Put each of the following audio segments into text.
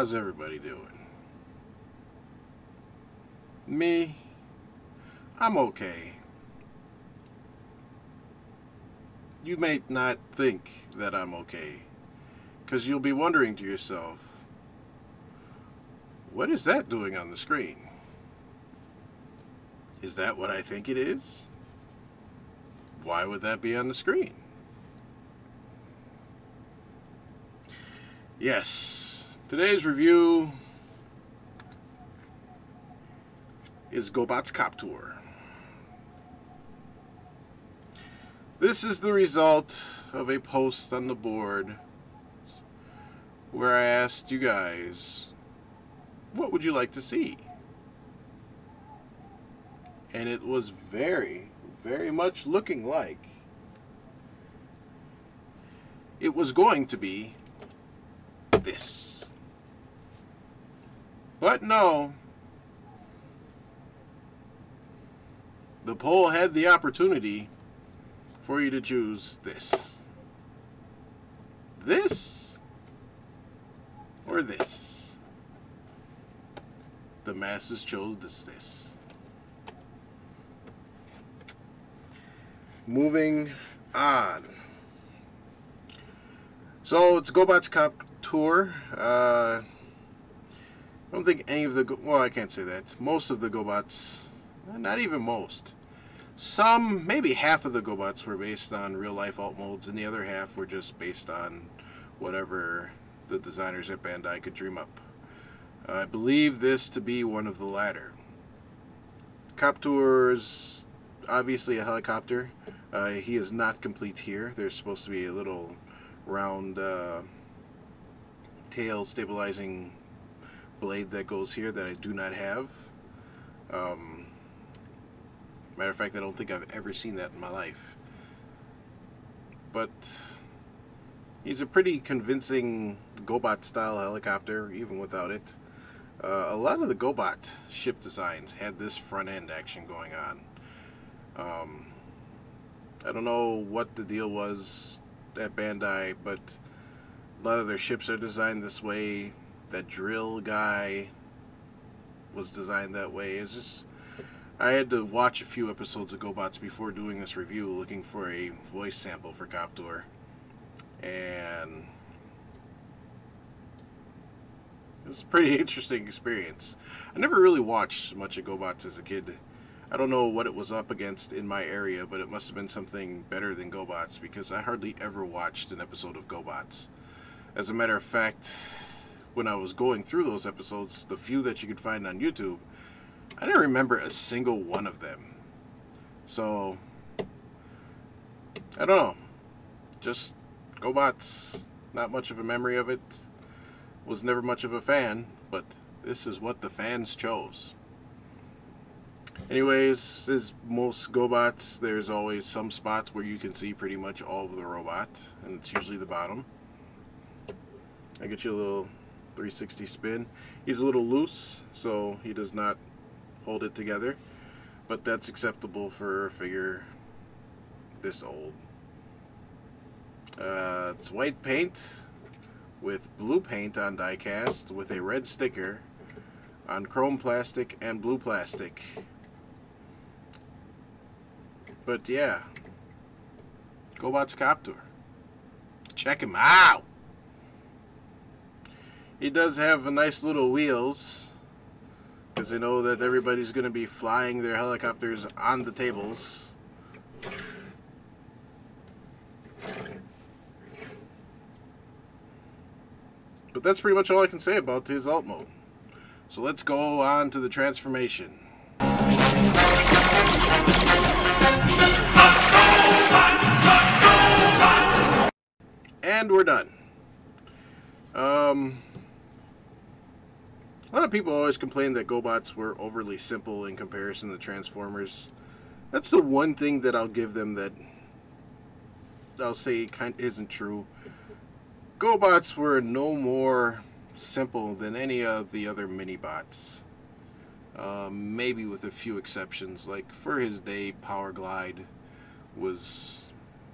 How's everybody doing? Me? I'm okay. You may not think that I'm okay, because you'll be wondering to yourself, what is that doing on the screen? Is that what I think it is? Why would that be on the screen? Yes, today's review is Gobots Cop-tur. This is the result of a post on the board where I asked you guys, what would you like to see? And it was very, very much looking like it was going to be this. But no, the poll had the opportunity for you to choose this. This or this. The masses chose this. Moving on. So it's Gobots Cop-tur. I don't think any of the... Well, I can't say that. Most of the Gobots... Not even most. Some, maybe half of the Gobots were based on real-life alt modes, and the other half were just based on whatever the designers at Bandai could dream up. I believe this to be one of the latter. Cop-tur is obviously a helicopter. He is not complete here. There's supposed to be a little round tail stabilizing blade that goes here that I do not have. Matter of fact, I don't think I've ever seen that in my life. But he's a pretty convincing Gobot style helicopter, even without it. A lot of the Gobot ship designs had this front end action going on. I don't know what the deal was at Bandai, but a lot of their ships are designed this way. That drill guy was designed that way. It's just, I had to watch a few episodes of Gobots before doing this review, looking for a voice sample for Cop-tur, and it was a pretty interesting experience. I never really watched much of Gobots as a kid. I don't know what it was up against in my area, but it must have been something better than Gobots, because I hardly ever watched an episode of Gobots. As a matter of fact, when I was going through those episodes, the few that you could find on YouTube, I didn't remember a single one of them. So, I don't know. Just Gobots, not much of a memory of it. Was never much of a fan, but this is what the fans chose. Anyways, as most Gobots, there's always some spots where you can see pretty much all of the robot, and it's usually the bottom. I get you a little 360 spin. He's a little loose, so he does not hold it together, but that's acceptable for a figure this old. It's white paint with blue paint on die-cast with a red sticker on chrome plastic and blue plastic. But yeah, Gobots Cop-tur. Check him out! He does have a nice little wheels, because I know that everybody's going to be flying their helicopters on the tables. But that's pretty much all I can say about his alt mode. So let's go on to the transformation. And we're done. A lot of people always complain that Gobots were overly simple in comparison to Transformers. That's the one thing that I'll give them that I'll say kind of isn't true. Gobots were no more simple than any of the other mini-bots. Maybe with a few exceptions. Like, for his day, Power Glide was,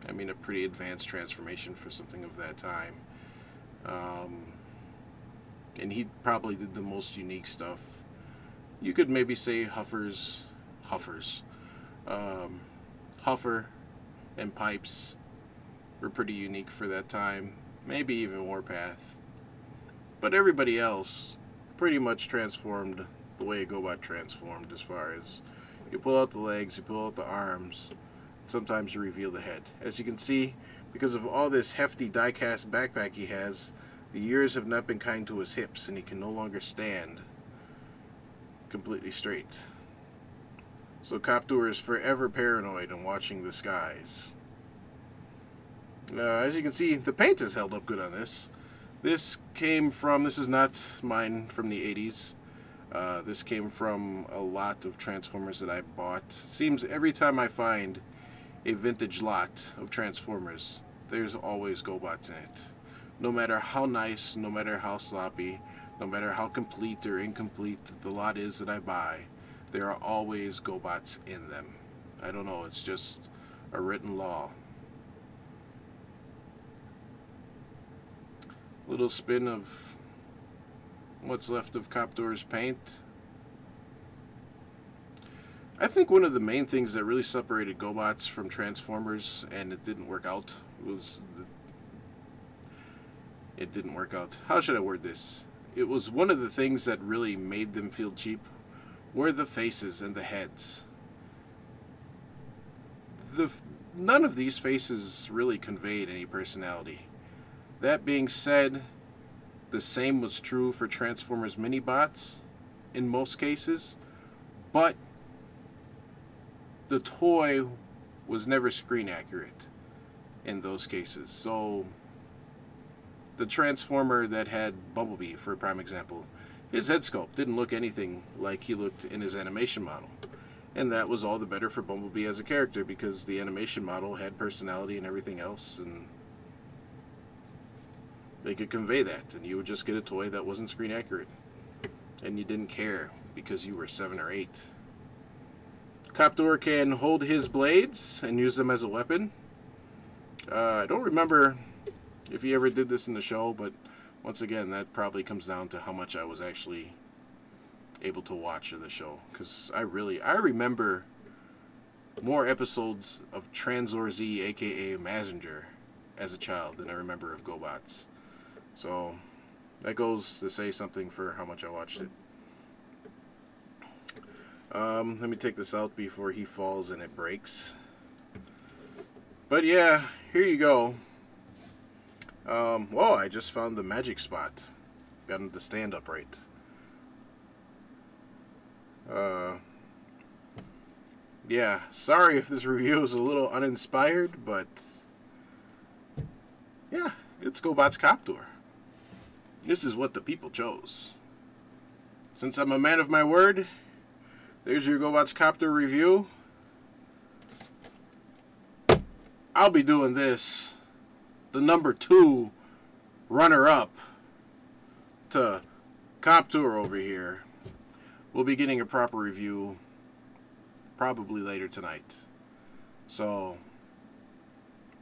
I mean, a pretty advanced transformation for something of that time. and he probably did the most unique stuff. You could maybe say Huffer and Pipes were pretty unique for that time. Maybe even Warpath. But everybody else pretty much transformed the way a Gobot transformed, as far as you pull out the legs, you pull out the arms, sometimes you reveal the head. As you can see, because of all this hefty die-cast backpack he has, the years have not been kind to his hips, and he can no longer stand completely straight. So Cop-tur is forever paranoid and watching the skies. As you can see, the paint is held up good on this. This is not mine from the 80s. This came from a lot of Transformers that I bought. Seems every time I find a vintage lot of Transformers, there's always Gobots in it. No matter how nice, no matter how sloppy, no matter how complete or incomplete the lot is that I buy, there are always Gobots in them. I don't know, it's just a written law. Little spin of what's left of Cop-tur's paint. I think one of the main things that really separated Gobots from Transformers, and it didn't work out, how should I word this? It was one of the things that really made them feel cheap were the faces and the heads. None of these faces really conveyed any personality. That being said, the same was true for Transformers Mini-Bots in most cases, but the toy was never screen accurate in those cases. So the Transformer that had Bumblebee, for a prime example, his head sculpt didn't look anything like he looked in his animation model. And that was all the better for Bumblebee as a character, because the animation model had personality and everything else, and they could convey that, and you would just get a toy that wasn't screen accurate. And you didn't care, because you were 7 or 8. Cop-tur can hold his blades and use them as a weapon. I don't remember if he ever did this in the show, but once again, that probably comes down to how much I was actually able to watch of the show. Because I remember more episodes of Tranzor Z, aka Mazinger, as a child than I remember of Gobots. So that goes to say something for how much I watched it. Let me take this out before he falls and it breaks. But yeah, here you go. Whoa, I just found the magic spot. Got him to stand upright. Yeah, sorry if this review is a little uninspired, but yeah, it's Gobots Cop-tur. This is what the people chose. Since I'm a man of my word, there's your Gobots Cop-tur review. I'll be doing this, the number 2 runner-up to Cop-tur over here. We'll be getting a proper review probably later tonight. So,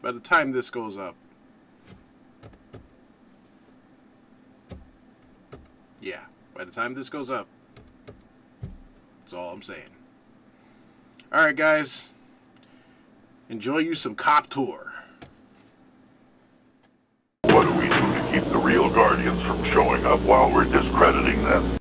by the time this goes up, yeah, by the time this goes up, that's all I'm saying. Alright guys, enjoy you some Cop-tur. What do we do to keep the real Guardians from showing up while we're discrediting them?